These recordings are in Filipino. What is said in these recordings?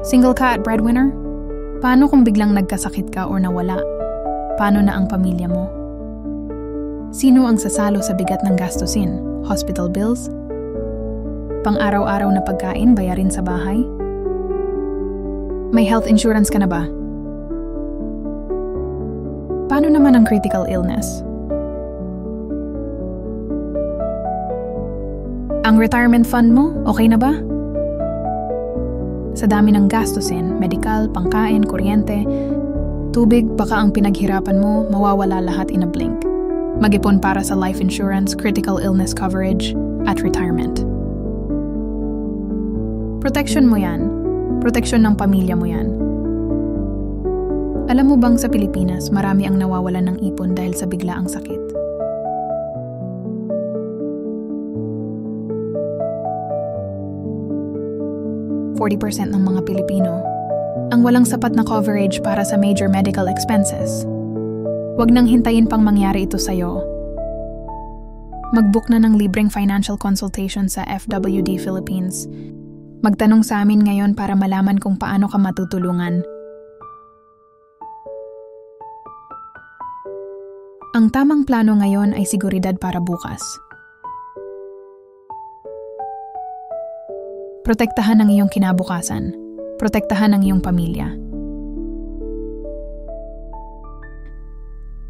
Single ka at breadwinner? Paano kung biglang nagkasakit ka o nawala? Paano na ang pamilya mo? Sino ang sasalo sa bigat ng gastusin? Hospital bills? Pang-araw-araw na pagkain, bayarin sa bahay? May health insurance ka na ba? Paano naman ang critical illness? Ang retirement fund mo, okay na ba? Sa dami ng gastusin, medikal, pangkain, kuryente, tubig, baka ang pinaghirapan mo, mawawala lahat in a blink. Mag-ipon para sa life insurance, critical illness coverage, at retirement. Protection mo yan. Proteksyon ng pamilya mo yan. Alam mo bang sa Pilipinas, marami ang nawawalan ng ipon dahil sa biglaang sakit? % ng mga Pilipino ang walang sapat na coverage para sa major medical expenses. Huwag nang hintayin pang mangyari ito sa'yo. Mag-book na ng libreng financial consultation sa FWD Philippines. Magtanong sa amin ngayon para malaman kung paano ka matutulungan. Ang tamang plano ngayon ay seguridad para bukas. Protektahan ang iyong kinabukasan. Protektahan ang iyong pamilya.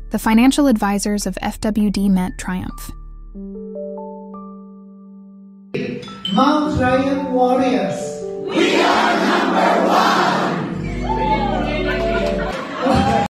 The financial advisors of FWD met triumph. Mount Ryan Warriors. We are number one!